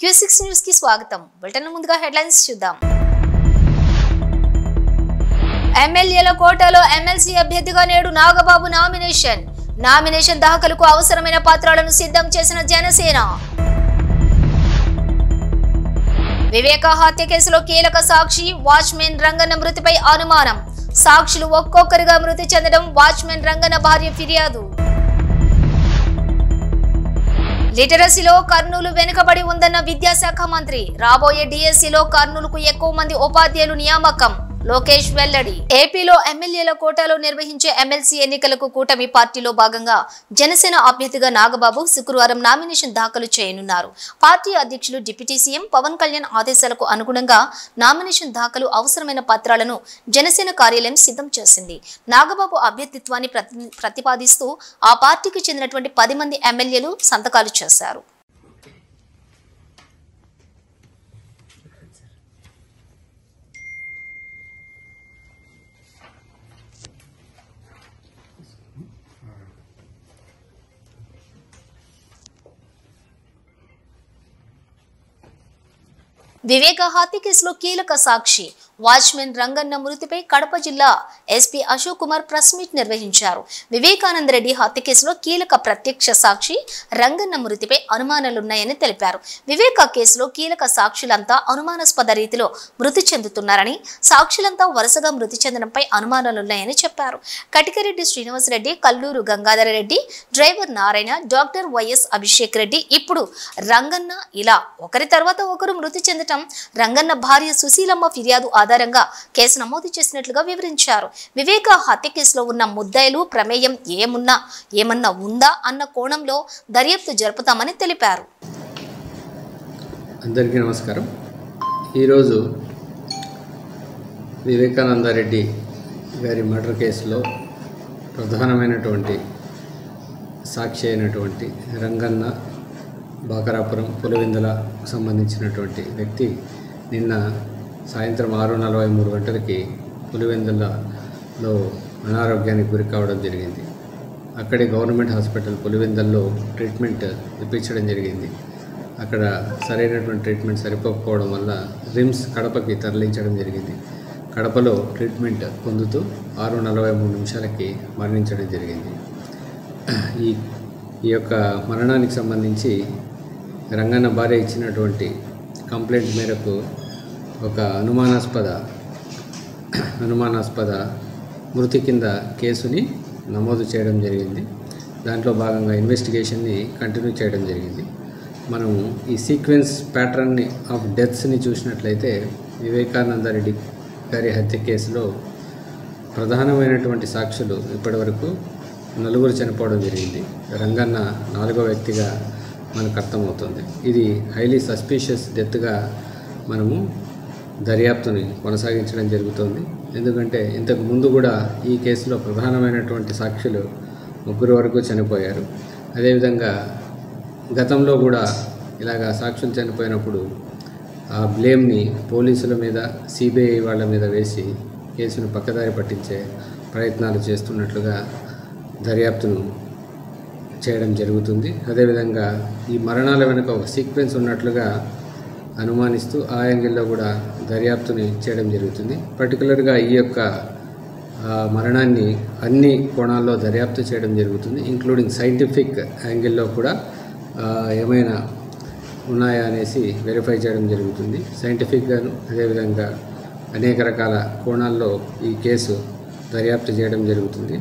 Q6 news కి స్వాగతం. Bulletin ముందుగా హెడ్లైన్స్ చూద్దాం. ఎమ్మెల్యేల కోటాలో ఎమ్మెల్సీ అభ్యర్థిగా నేడు నాగబాబు నామినేషన్ దాఖలుకు అవసరమైన పత్రాలను సిద్ధం చేసిన జనసేన. వివేక హత్య కేసులో కీలక సాక్షి వాచ్మెన్ రంగన్న మృతిపై అనుమానం. సాక్షులు ఒక్కొక్కరిగా మృతి చెందడం వాచ్మెన్ రంగన్న భార్య ఫిర్యాదు. లిటరసీలో కర్నూలు వెనుకబడి ఉందన్న విద్యాశాఖ మంత్రి. రాబోయే డిఎస్సిలో కర్నూలుకు ఎక్కువ మంది ఉపాధ్యాయులు నియామకం. లోకేష్ వెల్లడి. ఏపీలో ఎమ్మెల్యేల కోటాలో నిర్వహించే ఎమ్మెల్సీ ఎన్నికలకు కూటమి పార్టీలో భాగంగా జనసేన అభ్యర్థిగా నాగబాబు శుక్రవారం నామినేషన్ దాఖలు చేయనున్నారు. పార్టీ అధ్యక్షులు డిప్యూటీ సీఎం పవన్ కళ్యాణ్ ఆదేశాలకు అనుగుణంగా నామినేషన్ దాఖలు అవసరమైన పత్రాలను జనసేన కార్యాలయం సిద్ధం చేసింది. నాగబాబు అభ్యర్థిత్వాన్ని ప్రతిపాదిస్తూ ఆ పార్టీకి చెందినటువంటి 10 మంది ఎమ్మెల్యేలు సంతకాలు చేశారు. వివేక హత్య కేసులో కీలక సాక్షి వాచ్మెన్ రంగన్న మృతిపై కడప జిల్లా SP Ashok Kumar press meet నిర్వహించారు. వివేకానందరెడ్డి హత్య కేసులో కీలక ప్రత్యక్ష సాక్షి రంగన్న మృతిపై అనుమానాలున్నాయని తెలిపారు. వివేక కేసులో కీలక సాక్షులంతా అనుమానాస్పద రీతిలో మృతి చెందుతున్నారని, సాక్షులంతా వరుసగా మృతి చెందడంపై అనుమానాలున్నాయని చెప్పారు. Katikareddy Srinivasareddy, Kalluru Gangadhara Reddy, driver Narayana, doctor YS Abhishek Reddy, ఇప్పుడు రంగన్న, ఇలా ఒకరి తర్వాత ఒకరు మృతి చెందటం రంగన్న భార్య సుశీలమ్మ ఫిర్యాదు ఆధారంగా కేసు నమోదు చేసినట్లుగా వివరించారు. వివేక హత్య కేసులో ఉన్న ముద్దాయిలు ప్రమేయం ఏమన్నా ఉందా అన్న కోణంలో దర్యాప్తు జరుపుతామని తెలిపారు. అందరికీ నమస్కారం. ఈరోజు వివేకానందరెడ్డి గారి మర్డర్ కేసులో ప్రధానమైనటువంటి సాక్షి అయినటువంటి రంగన్న బాకరాపురం పులివెందుల సంబంధించినటువంటి వ్యక్తి నిన్న సాయంత్రం 6:43 గంటలకి పులివెందులలో అనారోగ్యానికి గురి కావడం జరిగింది. అక్కడే గవర్నమెంట్ హాస్పిటల్ పులివెందుల్లో ట్రీట్మెంట్ ఇప్పించడం జరిగింది. అక్కడ సరైనటువంటి ట్రీట్మెంట్ సరిపోకపోవడం వల్ల రిమ్స్ కడపకి తరలించడం జరిగింది. కడపలో ట్రీట్మెంట్ పొందుతూ 6:43 మరణించడం జరిగింది. ఈ యొక్క మరణానికి సంబంధించి రంగన్న భార్య ఇచ్చినటువంటి కంప్లైంట్ మేరకు ఒక అనుమానాస్పద మృతి కింద కేసుని నమోదు చేయడం జరిగింది. దాంట్లో భాగంగా ఇన్వెస్టిగేషన్ని కంటిన్యూ చేయడం జరిగింది. మనము ఈ సీక్వెన్స్ ప్యాటర్న్ని ఆఫ్ డెత్స్ని చూసినట్లయితే వివేకానందరెడ్డి గారి హత్య కేసులో ప్రధానమైనటువంటి సాక్షులు ఇప్పటివరకు 4 చనిపోవడం జరిగింది. రంగన్న 4వ వ్యక్తిగా మనకు అర్థమవుతుంది. ఇది హైలీ సస్పీషియస్ డెత్గా మనము దర్యాప్తుని కొనసాగించడం జరుగుతుంది. ఎందుకంటే ఇంతకు ముందు కూడా ఈ కేసులో ప్రధానమైనటువంటి సాక్షులు 3 వరకు చనిపోయారు. అదేవిధంగా గతంలో కూడా ఇలాగా సాక్షులు చనిపోయినప్పుడు ఆ బ్లేమ్ని పోలీసుల మీద, సిబిఐ వాళ్ళ మీద వేసి కేసును పక్కదారి పట్టించే ప్రయత్నాలు చేస్తున్నట్లుగా దర్యాప్తును చేయడం జరుగుతుంది. అదేవిధంగా ఈ మరణాల వెనుక ఒక సీక్వెన్స్ ఉన్నట్లుగా అనుమానిస్తూ ఆ యాంగిల్లో కూడా దర్యాప్తుని చేయడం జరుగుతుంది. పర్టికులర్గా ఈ యొక్క మరణాన్ని అన్ని కోణాల్లో దర్యాప్తు చేయడం జరుగుతుంది, ఇంక్లూడింగ్ సైంటిఫిక్ యాంగిల్లో కూడా ఏమైనా ఉన్నాయా అనేసి వెరిఫై చేయడం జరుగుతుంది. సైంటిఫిక్గాను అదేవిధంగా అనేక రకాల కోణాల్లో ఈ కేసు దర్యాప్తు చేయడం జరుగుతుంది.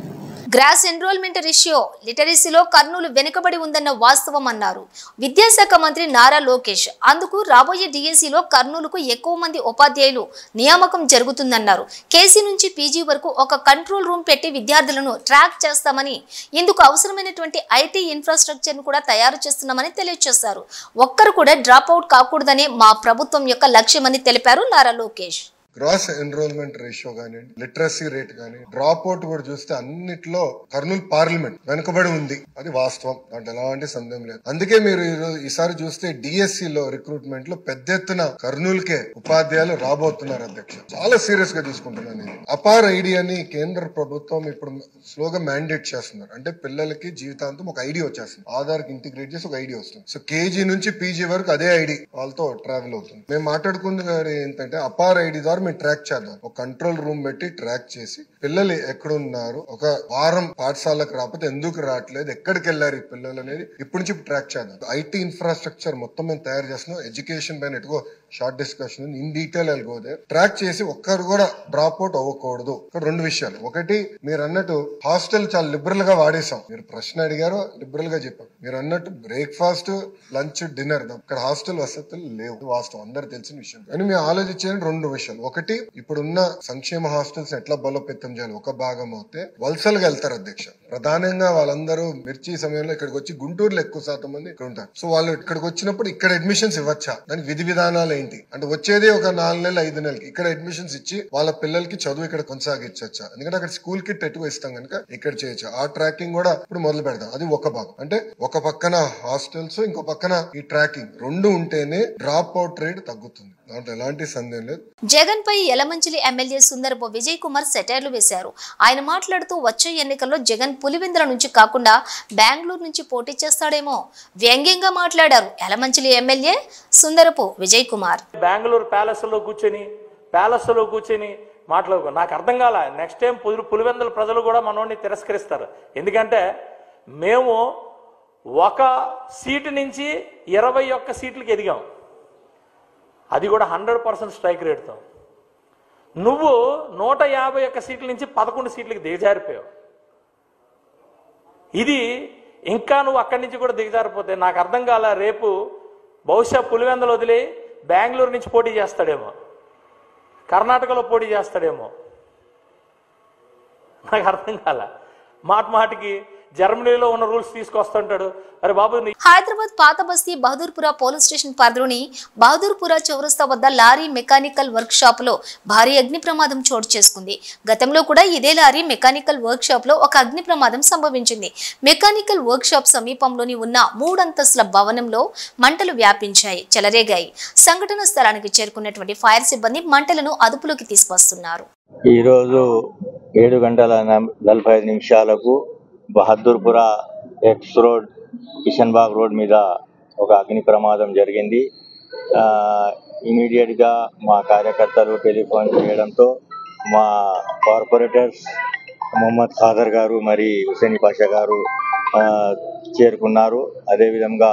గ్రాస్ ఎన్రోల్మెంట్ రేషియో లిటరసీలో కర్నూలు వెనుకబడి ఉందన్న వాస్తవం అన్నారు విద్యాశాఖ మంత్రి నారా లోకేష్. అందుకు రాబోయే డిఎస్సిలో కర్నూలుకు ఎక్కువ మంది ఉపాధ్యాయులు నియామకం జరుగుతుందన్నారు. కేసీ నుంచి పీజీ వరకు ఒక కంట్రోల్ రూమ్ పెట్టి విద్యార్థులను ట్రాక్ చేస్తామని, ఇందుకు అవసరమైనటువంటి ఐటీ ఇన్ఫ్రాస్ట్రక్చర్ను కూడా తయారు చేస్తున్నామని తెలియజేశారు. ఒక్కరు కూడా డ్రాప్ అవుట్ కాకూడదనే మా ప్రభుత్వం యొక్క లక్ష్యమని తెలిపారు Nara Lokesh. Gross enrolment ratio గానీ, లిటరసీ రేట్ గానీ, డ్రాప్ అవుట్ కూడా చూస్తే అన్నిట్లో కర్నూలు పార్లమెంట్ వెనుకబడి ఉంది. అది వాస్తవం, దాంట్లో ఎలాంటి సందేహం లేదు. అందుకే మీరు ఈసారి చూస్తే డిఎస్సి లో రిక్రూట్మెంట్ లో పెద్ద ఎత్తున కర్నూలుకే ఉపాధ్యాయులు రాబోతున్నారు అధ్యక్ష. చాలా సీరియస్ గా తీసుకుంటున్నాను. అపార్ ఐడి అని కేంద్ర ప్రభుత్వం ఇప్పుడు స్లోగా మ్యాండేట్ చేస్తున్నారు. అంటే పిల్లలకి జీవితాంతం ఒక ఐడి వచ్చేస్తుంది, ఆధార్ కి ఇంటిగ్రేట్ చేసి ఒక ఐడి వస్తుంది. సో కేజీ నుంచి పీజీ వరకు అదే ఐడి వాళ్ళతో ట్రావెల్ అవుతుంది. మేము మాట్లాడుకుంటున్నది ఏంటంటే అపార్ ఐడి ద్వారా మేము ట్రాక్ చేద్దాం. ఒక కంట్రోల్ రూమ్ పెట్టి ట్రాక్ చేసి పిల్లలు ఎక్కడున్నారు, ఒక వారం పాఠశాలకు రాకపోతే ఎందుకు రావట్లేదు, ఎక్కడికి వెళ్లారు ఈ పిల్లలు అనేది ఇప్పటి నుంచి ట్రాక్ చేద్దాం. ఐటీ ఇన్ఫ్రాస్ట్రక్చర్ మొత్తం మేము తయారు చేస్తున్నాం. ఎడ్యుకేషన్ పైన ఎటుకో షార్ట్ డిస్కషన్ ఇన్ డీటెయిల్ వెళ్ళిపోతే ట్రాక్ చేసి ఒక్కరు కూడా డ్రాప్ అవుట్ అవ్వకూడదు. ఇక్కడ రెండు విషయాలు. ఒకటి, మీరు అన్నట్టు హాస్టల్ చాలా లిబరల్ గా వాడేసాం. మీరు ప్రశ్న అడిగారు, లిబరల్ గా చెప్పారు. మీరు అన్నట్టు బ్రేక్ఫాస్ట్, లంచ్, డిన్నర్ ఇక్కడ హాస్టల్ వసతులు లేవు, వాస్తవం, అందరు తెలిసిన విషయం. కానీ మేము ఆలోచించే రెండు విషయాలు. ఒకటి, ఇప్పుడున్న సంక్షేమ హాస్టల్స్ ఎట్లా బలోపేతం చేయాలి. ఒక భాగం అయితే వలసలుగా వెళ్తారు అధ్యక్ష. ప్రధానంగా వాళ్ళందరూ మిర్చి సమయంలో ఇక్కడికి వచ్చి, గుంటూరులో ఎక్కువ శాతం మంది ఇక్కడ ఉంటారు. సో వాళ్ళు ఇక్కడికి వచ్చినప్పుడు ఇక్కడ అడ్మిషన్స్ ఇవ్వచ్చా, దానికి విధి విధానాలు ఏంటి అంటే వచ్చేది ఒక 4 నెలలు 5 నెలలకి ఇక్కడ అడ్మిషన్స్ ఇచ్చి వాళ్ళ పిల్లలకి చదువు ఇక్కడ కొనసాగించచ్చా, ఎందుకంటే అక్కడ స్కూల్ కిట్ ఎటువ ఇస్తాం కనుక ఇక్కడ చేయొచ్చు. ఆ ట్రాకింగ్ కూడా ఇప్పుడు మొదలు పెడదాం. అది ఒక భాగం. అంటే ఒక పక్కన హాస్టల్స్, ఇంకో పక్కన ఈ ట్రాకింగ్ రెండు ఉంటేనే డ్రాప్ అవుట్ రేట్ తగ్గుతుంది, దాంట్లో ఎలాంటి సందేహం లేదు. జగన్ పై యలమంచిలి ఎమ్మెల్యే సుందరపు విజయ్ కుమార్ సెటైర్లు వేశారు. ఆయన మాట్లాడుతూ వచ్చే ఎన్నికల్లో జగన్ పులివెందుల నుంచి కాకుండా బెంగళూరు నుంచి పోటీ చేస్తాడేమో వ్యంగ్యంగా మాట్లాడారు యలమంచిలి ఎమ్మెల్యే సుందరపు విజయ్ కుమార్. బెంగళూరు ప్యాలెస్ లో కూర్చొని మాట్లాడుకో, నాకు అర్థం కాల. నెక్స్ట్ టైం పులివెందుల ప్రజలు కూడా మనోడిని తిరస్కరిస్తారు. ఎందుకంటే మేము ఒక సీటు నుంచి 21 సీట్లకి ఎదిగాం, అది కూడా 100% స్ట్రైక్ రేట్తో. నువ్వు 151 సీట్ల నుంచి 11 సీట్లకి దిగజారిపోయావు. ఇది ఇంకా నువ్వు అక్కడి నుంచి కూడా దిగజారిపోతే నాకు అర్థం కాల. రేపు బహుశా పులివెందులు వదిలి బెంగళూరు నుంచి పోటీ చేస్తాడేమో, కర్ణాటకలో పోటీ చేస్తాడేమో, నాకు అర్థం కాల. మాటికి జర్మనీలో ఉన్న రూల్స్ తీసుకొస్తుంటాడు. అరే బాబు, హైదరాబాద్ పాత బస్తీ బహదూర్పుర పోలీస్ స్టేషన్ పరిధిలోని బహదూర్పుర చౌరస్తా వద్ద లారీ మెకానికల్ వర్క్ షాప్ లో భారీ అగ్ని ప్రమాదం చోటు చేసుకుంది. గతంలో కూడా ఇదే లారీ మెకానికల్ వర్క్ షాప్ లో ఒక అగ్ని ప్రమాదం సంభవించింది. మెకానికల్ వర్క్ షాప్ సమీపంలోని ఉన్న 3 అంతస్తుల భవనంలో మంటలు వ్యాపించాయి, చెలరేగాయి. సంఘటన స్థలానికి చేరుకున్నటువంటి ఫైర్ సిబ్బంది మంటలను అదుపులోకి తీసుకొస్తున్నారు. ఈరోజు 7:45 బహదూర్పుర ఎక్స్ రోడ్, కిషన్ బాగ్ రోడ్ మీద ఒక అగ్ని ప్రమాదం జరిగింది. ఇమీడియట్గా మా కార్యకర్తలు టెలిఫోన్ చేయడంతో మా కార్పొరేటర్స్ మొహమ్మద్ ఖాదర్ గారు మరి హుసేన్ పాషా గారు చేరుకున్నారు. అదేవిధంగా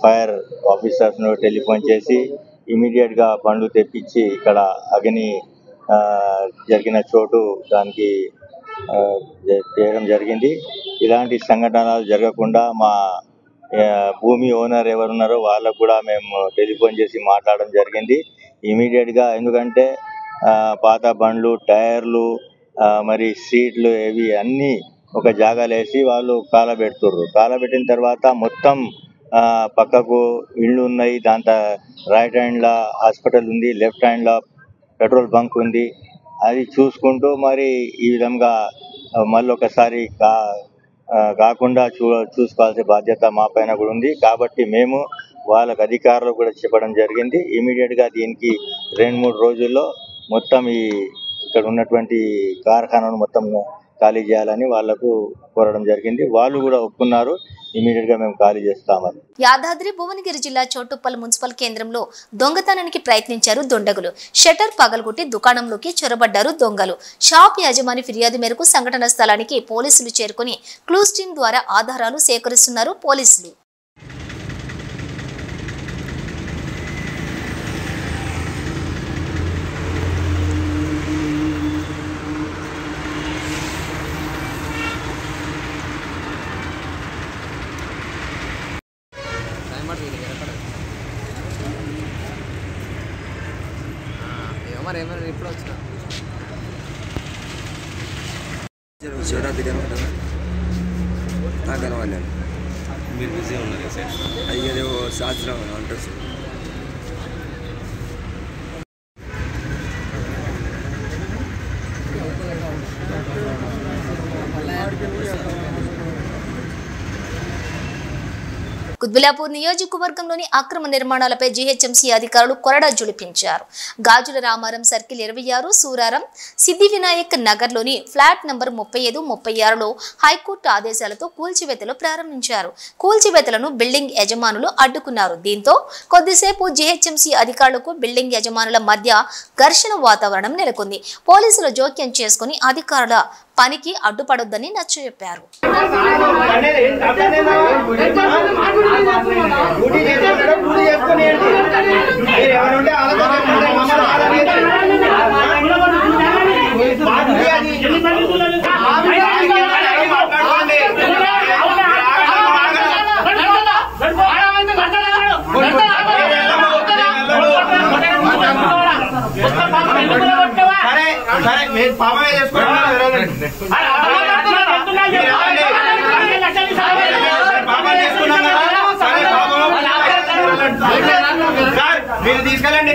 ఫైర్ ఆఫీసర్స్ను టెలిఫోన్ చేసి ఇమీడియట్గా బండ్లు తెప్పించి ఇక్కడ అగ్ని జరిగిన చోటు దానికి చేయడం జరిగింది. ఇలాంటి సంఘటనలు జరగకుండా మా భూమి ఓనర్ ఎవరున్నారో వాళ్ళకు కూడా మేము టెలిఫోన్ చేసి మాట్లాడడం జరిగింది ఇమీడియట్గా. ఎందుకంటే పాత బండ్లు, టైర్లు, మరి సీట్లు ఇవి అన్నీ ఒక జాగాలో వేసి వాళ్ళు కాలబెడుతుర్రు. కాలబెట్టిన తర్వాత మొత్తం పక్కకు ఇళ్ళు ఉన్నాయి, దాంతో రైట్ హ్యాండ్లో హాస్పిటల్ ఉంది, లెఫ్ట్ హ్యాండ్లో పెట్రోల్ బంక్ ఉంది. అది చూసుకుంటూ మరి ఈ విధంగా మళ్ళీ ఒకసారి కాకుండా చూసుకోవాల్సిన బాధ్యత మా పైన కూడా ఉంది. కాబట్టి మేము వాళ్ళకి అధికారులు కూడా చెప్పడం జరిగింది. ఇమీడియట్గా దీనికి 2-3 రోజుల్లో మొత్తం ఇక్కడ ఉన్నటువంటి కార్ఖానాను మొత్తం ఖాళీ చేయాలని వాళ్లకు కోరడం జరిగింది. వాళ్ళు కూడా ఒప్పుకున్నారు, ఇమీడియట్ గా మేము ఖాళీ చేస్తామని. యాదాద్రి భువనగిరి జిల్లా చోటుప్పల్ మున్సిపల్ కేంద్రంలో దొంగతనానికి ప్రయత్నించారు దొండగులు. షట్టర్ పగలగొట్టి దుకాణంలోకి చొరబడ్డారు దొంగలు. షాప్ యజమాని ఫిర్యాదు మేరకు సంఘటన స్థలానికి పోలీసులు చేరుకుని క్లూస్ టీం ద్వారా ఆధారాలు సేకరిస్తున్నారు పోలీసులు. ఇప్పుడు వచ్చిన శివరాత్రి కనబడ్డా నాకు కనబడ్డాను. మీరు బిజీ ఉన్నారు సార్? అయ్యేదో శాస్త్రం ఉంటుంది సార్. కుత్బుల్లాపూర్ నియోజకవర్గంలోని అక్రమ నిర్మాణాలపై జీహెచ్ఎంసీ అధికారులు కొరడా జులిపించారు. గాజుల రామారం సర్కిల్ 26, సూరారం, సిద్ధి వినాయక్ నగర్లోని ఫ్లాట్ నంబర్ 35, 36లో హైకోర్టు ఆదేశాలతో కూల్చివేతలు ప్రారంభించారు. కూల్చివేతలను బిల్డింగ్ యజమానులు అడ్డుకున్నారు. దీంతో కొద్దిసేపు జీహెచ్ఎంసీ అధికారులకు బిల్డింగ్ యజమానుల మధ్య ఘర్షణ వాతావరణం నెలకొంది. పోలీసులు జోక్యం చేసుకుని అధికారుల పనికి అడ్డుపడొద్దని నచ్చజెప్పారు. మీరు తీసుకెళ్ళండి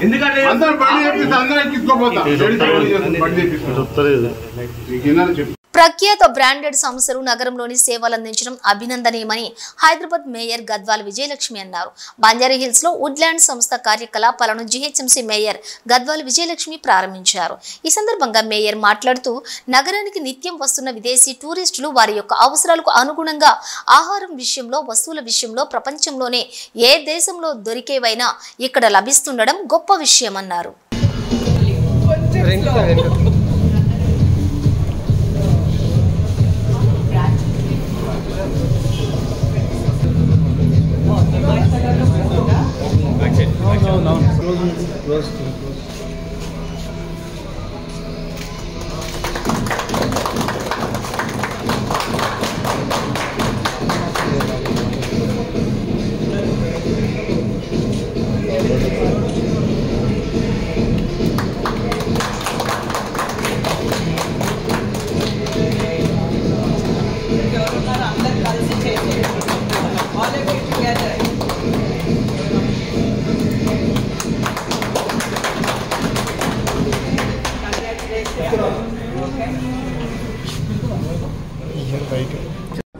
ఎందుకంటే ప్రఖ్యాత బ్రాండెడ్ సంస్థలు నగరంలోని సేవలు అందించడం అభినందనీయమని హైదరాబాద్ మేయర్ గద్వాల్ విజయలక్ష్మి అన్నారు. బంజారాహిల్స్ లో వుడ్లాండ్ సంస్థ కార్యకలాపాలను జీహెచ్ఎంసీ మేయర్ గద్వాల్ విజయలక్ష్మి ప్రారంభించారు. ఈ సందర్భంగా మేయర్ మాట్లాడుతూ నగరానికి నిత్యం వస్తున్న విదేశీ టూరిస్టులు వారి యొక్క అవసరాలకు అనుగుణంగా ఆహారం విషయంలో, వస్తువుల విషయంలో ప్రపంచంలోనే ఏ దేశంలో దొరికేవైనా ఇక్కడ లభిస్తుండడం గొప్ప విషయమన్నారు.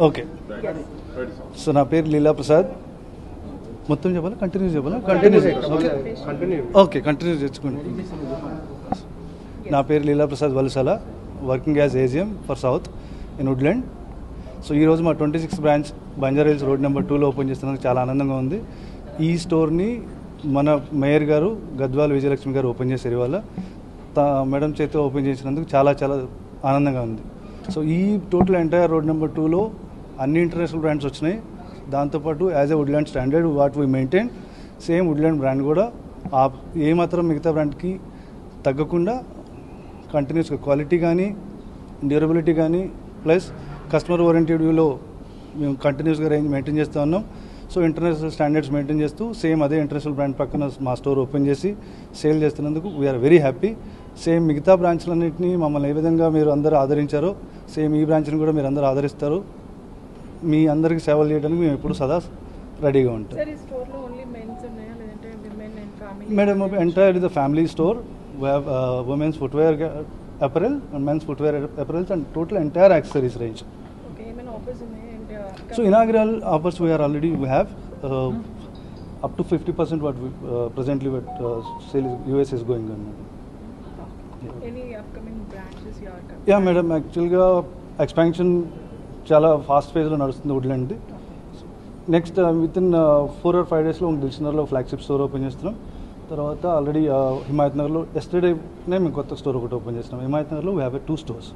ఓకే, సో నా పేరు లీలా ప్రసాద్. మొత్తం చెప్పాలా, కంటిన్యూ చెప్పాలా? కంటిన్యూ తెచ్చుకోండి. నా పేరు Leela Prasad Valasala, working as AGM for South in Woodland. So ఈరోజు మా 26th branch Banjara Hills road number 2లో ఓపెన్ చేస్తున్నందుకు చాలా ఆనందంగా ఉంది. ఈ స్టోర్ని మన మేయర్ గారు గద్వాల్ విజయలక్ష్మి గారు ఓపెన్ చేశారు. ఇవాళ మేడం చేతితో ఓపెన్ చేసినందుకు చాలా చాలా ఆనందంగా ఉంది. సో ఈ టోటల్ ఎంటైర్ రోడ్ నెంబర్ 2లో అన్ని ఇంటర్నేషనల్ బ్రాండ్స్ వచ్చినాయి. దాంతోపాటు as a Woodland standard what we maintain, same Woodland brand కూడా ఏమాత్రం మిగతా బ్రాండ్కి తగ్గకుండా కంటిన్యూస్గా క్వాలిటీ కానీ, డ్యూరబిలిటీ కానీ, ప్లస్ కస్టమర్ ఓరియంటెడ్ వ్యూలో మేము కంటిన్యూస్గా రేంజ్ మెయింటైన్ చేస్తూ ఉన్నాం. సో ఇంటర్నేషనల్ స్టాండర్డ్స్ మెయింటైన్ చేస్తూ సేమ్ అదే ఇంటర్నేషనల్ బ్రాండ్ పక్కన మా స్టోర్ ఓపెన్ చేసి సేల్ చేస్తున్నందుకు వీఆర్ వెరీ హ్యాపీ. సేమ్ మిగతా బ్రాంచ్లన్నింటినీ మమ్మల్ని ఏ విధంగా మీరు అందరూ ఆదరించారో సేమ్ ఈ బ్రాంచ్ని కూడా మీరు అందరూ ఆదరిస్తారు. మీ అందరికీ సేవలు చేయడానికి మేము ఎప్పుడు సదా రెడీగా ఉంటాం. Madam entire the family store, women's footwear apparel and men's footwear apparels and total entire accessories range. So inaugural offers we have up to 50% what we presently what sale US is going on. Any upcoming branches you are coming? Yeah, madam. Actually, expansion chala fast phase lo nadustundi Woodland. Next within 4 or 5 days lo Dilshiner lo flagship store open chestunam. తర్వాత already Himayat నగర్లో ఎస్టర్డేనే మేము కొత్త store ఒకటి open చేస్తున్నాం. హిమాయత్ నగర్లో we have 2 stores.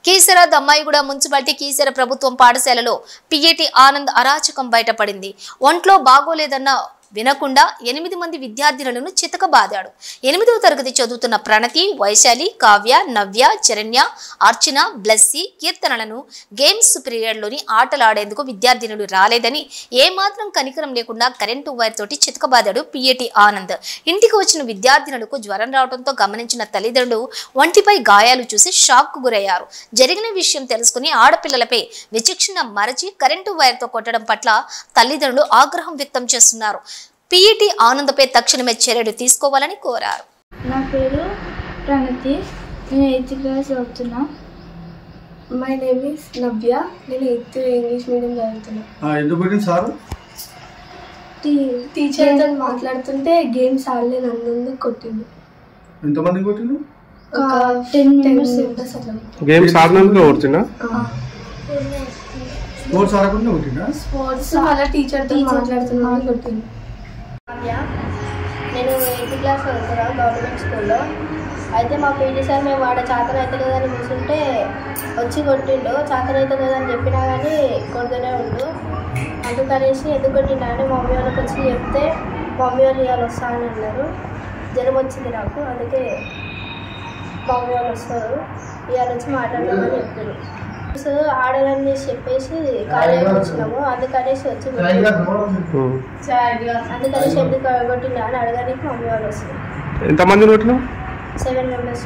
Keesara Dammaiguda municipality Keesara ప్రభుత్వం పాఠశాలలో పిఏటి ఆనంద్ అరాచకం బయటపడింది. ఒంట్లో బాగోలేదన్న వినకుండా 8 మంది విద్యార్థినులను చితకబాదాడు. 8వ తరగతి చదువుతున్న ప్రణతి, వైశాలి, కావ్య, నవ్య, చరణ్య, అర్చన, బ్లెస్సీ కీర్తనలను గేమ్స్ పీరియడ్లోని ఆటలాడేందుకు విద్యార్థినులు రాలేదని ఏమాత్రం కనికరం లేకుండా కరెంటు వైర్ తోటి చితకబాదాడు పిఏటి ఆనంద్. ఇంటికి వచ్చిన విద్యార్థినులకు జ్వరం రావడంతో గమనించిన తల్లిదండ్రులు ఒంటిపై గాయాలు చూసి షాక్కు గురయ్యారు. జరిగిన విషయం తెలుసుకుని ఆడపిల్లలపై విచక్షణ మరచి కరెంటు వైర్తో కొట్టడం పట్ల తల్లిదండ్రులు ఆగ్రహం వ్యక్తం చేస్తున్నారు. పిఈటి ఆనందపై తక్షణమే చర్యలు తీసుకోవాలని కోరారు. నా పేరు ప్రణతి, నేను 8th క్లాస్ చదువుతున్నా. మై నేమ్ ఇస్ నవ్య, నేను 8th ఇంగ్లీష్ మీడియం చదువుతున్నా. ఎందుకు పెట్టింది సార్? టీచర్తో మాట్లాడుతుంటే గేమ్స్ ఆడలే నన్ను కొట్టిండు. ఎంతమంది కొట్టిండు? ఒక 10 మెంబర్స్ అట్లా. గేమ్స్ ఆడినందుకు కొడుతున్నా? స్పోర్ట్స్ ఆడకుండా కొట్టిండా? స్పోర్ట్స్ అలా టీచర్తో మాట్లాడుతున్నా కొట్టిండు. నేను 8th క్లాస్ చదువుతున్నా గవర్నమెంట్ స్కూల్లో. అయితే మా పీటీ సార్ మేము వాడ చాతన అయితే లేదని కూర్చుంటే వచ్చి కొట్టిండు. చాతన అయితే లేదని చెప్పినా కానీ కొడుతూనే ఉండు. అందుకనేసి ఎందుకు కొట్టిండా అని మమ్మీ వాళ్ళకి వచ్చి చెప్తే మమ్మీ వాళ్ళు ఇవాళ వస్తానని అన్నారు. జ్వరం వచ్చింది నాకు, అందుకే మమ్మీ వాళ్ళు వస్తారు ఇవాళ వచ్చి మాట్లాడదామని చెప్పారు. ఆడదని చెప్పేసి కాలేజీకి వచ్చినాము, అందుకనేసి వచ్చి అందుకనేసి ఎందుకు కొట్టినా అని అడగడానికి మమ్మీ వాళ్ళు వస్తారు. ఎంతమంది కొట్టినావు? 7 మెంబర్స్.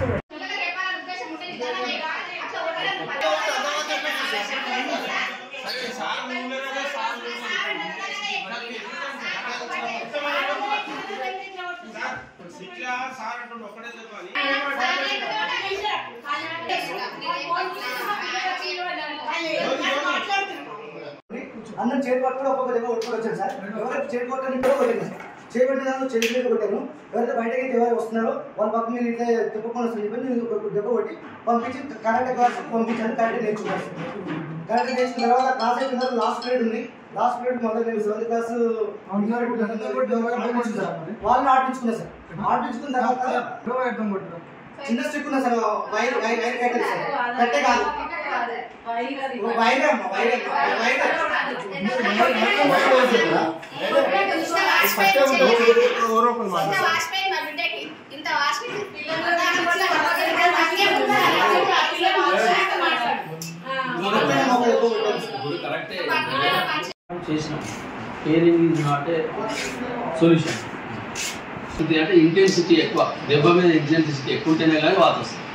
అందరం చేతి పట్టుకుని ఒక్కొక్క దగ్గర కొట్టుకొని వచ్చాను సార్. ఎవరైతే చేతి పట్టుకొని కూడా కొట్టాను సార్. చేయబట్టి దాన్ని చేతి మీద కొట్టాను. ఎవరైతే బయటకి ఎవరు వస్తున్నారో వాళ్ళ పక్క మీద ఇట్లా తిప్పకుండా వస్తుంది చెప్పి నేను దెబ్బ కొట్టి పంపించి కరాటే క్లాస్ పంపించాను. కరాటే నేర్చుకున్నాను. కరాటే నేర్చుకున్న తర్వాత క్లాస్ అయిపోయిన తర్వాత లాస్ట్ పీరియడ్ ఉంది. లాస్ట్ పీరియడ్ మొదలు నేను 7th క్లాస్ వాళ్ళని ఆడించుకున్నాను సార్. ఆడించుకున్న తర్వాత చిన్న స్టిక్ ఉన్నా సార్, వైర్ కట్టారు సార్. కట్టే కాదు చేసినాం. Caring is not a solution. ఇది అంటే ఇంటెన్సిటీ ఎక్కువ, దెబ్బ మీద ఇంటెన్సిటీ ఎక్కువ ఉంటేనే కానీ వాత వస్తుంది.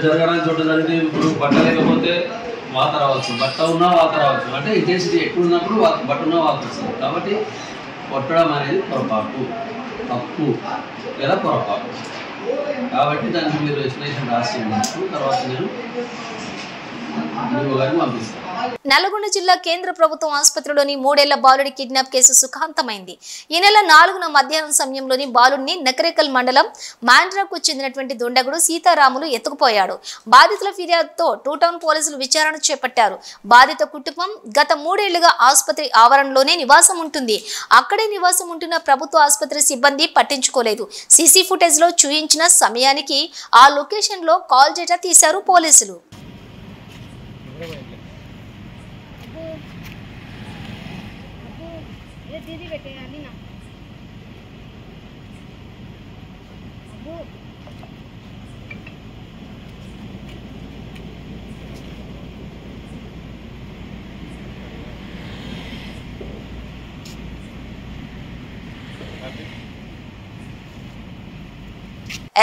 జరగడానికి చోట జరిగితే ఇప్పుడు బట్ట లేకపోతే వాత రావచ్చు, బట్ట ఉన్నా వాత రావచ్చు. అంటే ఇంటెన్సిటీ ఎక్కువ ఉన్నప్పుడు బట్ట ఉన్నా వాత వస్తుంది. కాబట్టి కొట్టడం అనేది పొరపాటు, తప్పు లేదా పొరపాటు. కాబట్టి దానికి మీరు ఎక్స్ప్లెనేషన్ రాసి తర్వాత నేను పంపిస్తాను. నల్గొండ జిల్లా కేంద్ర ప్రభుత్వం ఆసుపత్రిలోని 3 ఏళ్ల బాలుడి కిడ్నాప్ కేసు సుఖాంతమైంది. ఈ నెల 4న మధ్యాహ్నం సమయంలోని బాలుడిని నకరేకల్ మండలం మాండ్రాకు చెందినటువంటి దుండగుడు సీతారాములు ఎత్తుకుపోయాడు. బాధితుల ఫిర్యాదుతో 2 టౌన్ పోలీసులు విచారణ చేపట్టారు. బాధిత కుటుంబం గత 3 ఏళ్లుగా ఆసుపత్రి ఆవరణలోనే నివాసం ఉంటుంది. అక్కడే నివాసం ఉంటున్న ప్రభుత్వ ఆసుపత్రి సిబ్బంది పట్టించుకోలేదు. సీసీ ఫుటేజ్ లో చూయించిన సమయానికి ఆ లొకేషన్ లో కాల్ డేటా తీశారు పోలీసులు.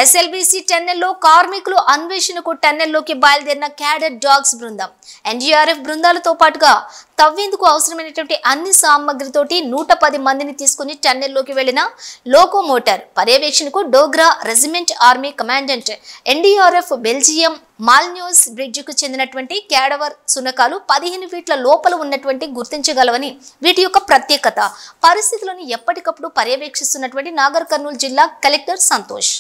ఎస్ఎల్బీసీ టన్నెల్లో కార్మికులు అన్వేషణకు టన్నెల్లోకి బయలుదేరిన క్యాడెట్ డాగ్స్ బృందం ఎన్డీఆర్ఎఫ్ బృందాలతో పాటుగా తవ్వేందుకు అవసరమైనటువంటి అన్ని సామగ్రితోటి 110 మందిని తీసుకుని టన్నెల్లోకి వెళ్లిన లోకోమోటర్ పర్యవేక్షణకు Dogra regiment army commandant NDRF Belgium Malinois బ్రిడ్జికు చెందినటువంటి క్యాడవర్ సునకాలు 15 ఫీట్ల లోపల ఉన్నటువంటి గుర్తించగలవని వీటి యొక్క ప్రత్యేకత పరిస్థితులను ఎప్పటికప్పుడు పర్యవేక్షిస్తున్నటువంటి నాగర్ కర్నూలు జిల్లా కలెక్టర్ సంతోష్.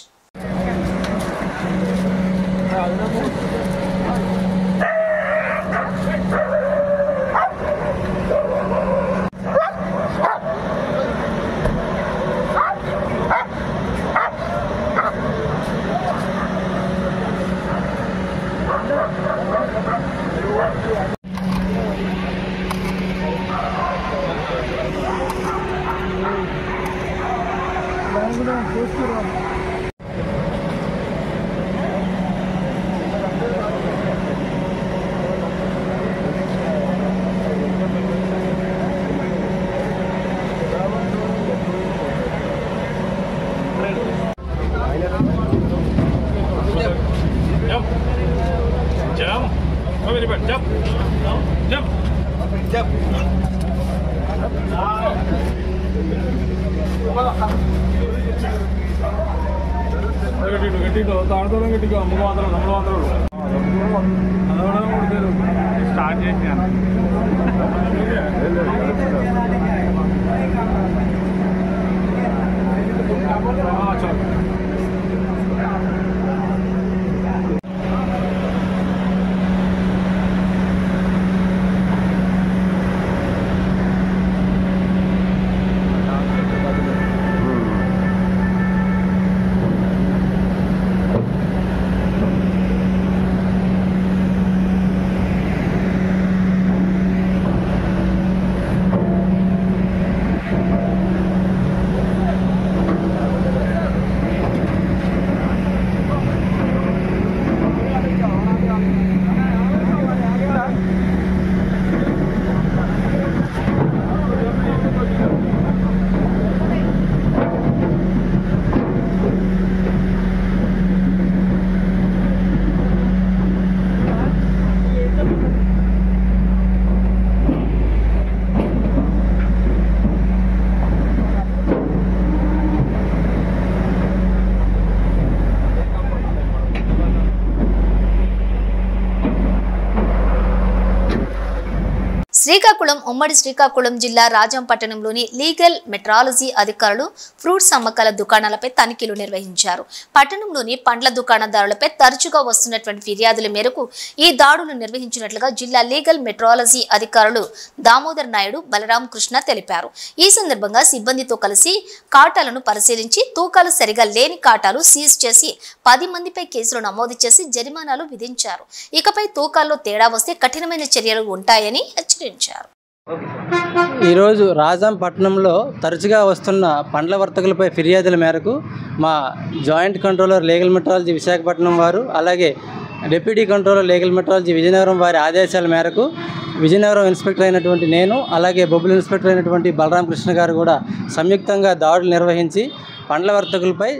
స్టార్ట్ చేశాను. శ్రీకాకుళం ఉమ్మడి శ్రీకాకుళం జిల్లా రాజంపట్టణంలోని లీగల్ మెట్రాలజీ అధికారులు ఫ్రూట్స్ అమ్మకాల దుకాణాలపై తనిఖీలు నిర్వహించారు. పట్టణంలోని పండ్ల దుకాణదారులపై తరచుగా వస్తున్నటువంటి ఫిర్యాదుల మేరకు ఈ దాడులు నిర్వహించినట్లుగా జిల్లా లీగల్ మెట్రాలజీ అధికారులు దామోదర్ నాయుడు బలరాం కృష్ణ తెలిపారు. ఈ సందర్భంగా సిబ్బందితో కలిసి కాటాలను పరిశీలించి తూకాలు సరిగా లేని కాటాలు సీజ్ చేసి 10 మందిపై కేసులు నమోదు చేసి జరిమానాలు విధించారు. ఇకపై తూకాల్లో తేడా వస్తే కఠినమైన చర్యలు ఉంటాయని హెచ్చరించారు. ఈరోజు రాజంపట్నంలో తరచుగా వస్తున్న పండ్ల వర్తకులపై ఫిర్యాదుల మేరకు మా joint controller legal metrology Visakhapatnam వారు అలాగే deputy controller legal metrology Vizianagaram వారి ఆదేశాల మేరకు విజయనగరం ఇన్స్పెక్టర్ అయినటువంటి నేను అలాగే బొబ్బుల ఇన్స్పెక్టర్ అయినటువంటి బలరాం కృష్ణ గారు కూడా సంయుక్తంగా దాడులు నిర్వహించి పండ్ల వర్తకులపై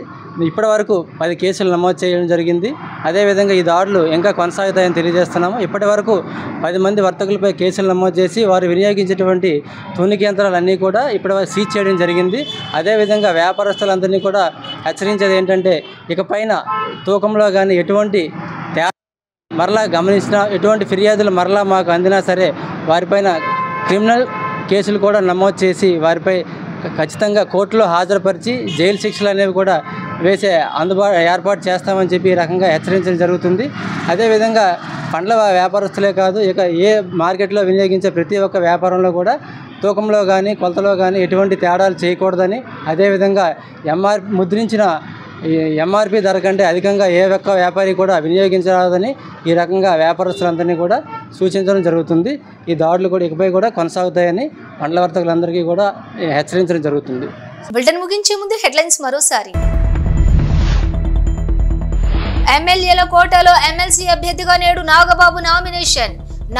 ఇప్పటి వరకు 10 కేసులు నమోదు చేయడం జరిగింది. అదేవిధంగా ఈ దాడులు ఇంకా కొనసాగుతాయని తెలియజేస్తున్నాము. ఇప్పటి వరకు 10 మంది వర్తకులపై కేసులు నమోదు చేసి వారు వినియోగించేటువంటి తూనిక యంత్రాలన్నీ కూడా ఇప్పటివరకు సీజ్ చేయడం జరిగింది. అదేవిధంగా వ్యాపారస్తులందరినీ కూడా హెచ్చరించేది ఏంటంటే ఇకపైన తూకంలో కానీ ఎటువంటి మరలా గమనించిన ఎటువంటి ఫిర్యాదులు మరలా మాకు అందినా సరే వారిపైన క్రిమినల్ కేసులు కూడా నమోదు చేసి వారిపై ఖచ్చితంగా కోర్టులో హాజరుపరిచి జైలు శిక్షలు అనేవి కూడా వేసే ఏర్పాటు చేస్తామని చెప్పి ఈ రకంగా హెచ్చరించడం జరుగుతుంది. అదేవిధంగా పండ్ల వ్యాపారస్తులే కాదు ఇక ఏ మార్కెట్లో వినియోగించే ప్రతి ఒక్క వ్యాపారంలో కూడా తూకంలో కానీ కొలతలో కానీ ఎటువంటి తేడాలు చేయకూడదని అదేవిధంగా ముద్రించిన ఎంఆర్పి ధర కంటే అధికంగా ఏ ఒక్క వ్యాపారి కూడా వినియోగించరాదని ఈ రకంగా వ్యాపారస్తులందరినీ కూడా సూచించడం జరుగుతుంది. ఈ దాడులు కూడా ఇకపై కూడా కొనసాగుతాయని పండ్ల వర్తకులందరికీ కూడా హెచ్చరించడం జరుగుతుంది. బులెటిన్ ముగించే ముందు హెడ్లైన్స్ మరోసారి. ఎమ్మెల్యేల కోటాలో ఎమ్మెల్సీ అభ్యర్థిగా నేడు నాగబాబు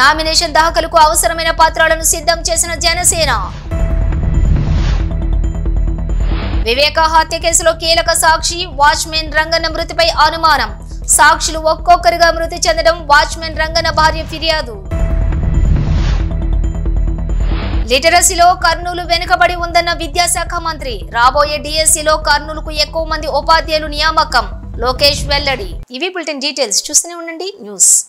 నామినేషన్ దాఖలకు అవసరమైన పత్రాలను సిద్ధం చేసిన జనసేన. వివేక హత్య కేసులో కీలక సాక్షి వాచ్మెన్ రంగన్న మృతిపై అనుమానం. సాక్షులు ఒక్కొక్కరిగా మృతి చెందడం వాచ్మెన్ రంగన్న భార్య ఫిర్యాదు. లిటరసీలో కర్నూలు వెనుకబడి ఉందన్న విద్యాశాఖ మంత్రి. రాబోయే డిఎస్సిలో కర్నూలుకు ఎక్కువ మంది ఉపాధ్యాయులు నియామకం. లోకేష్ వెల్లడి. ఇవి బులెటిన్ డీటెయిల్స్. చూస్తూనే ఉండండి న్యూస్.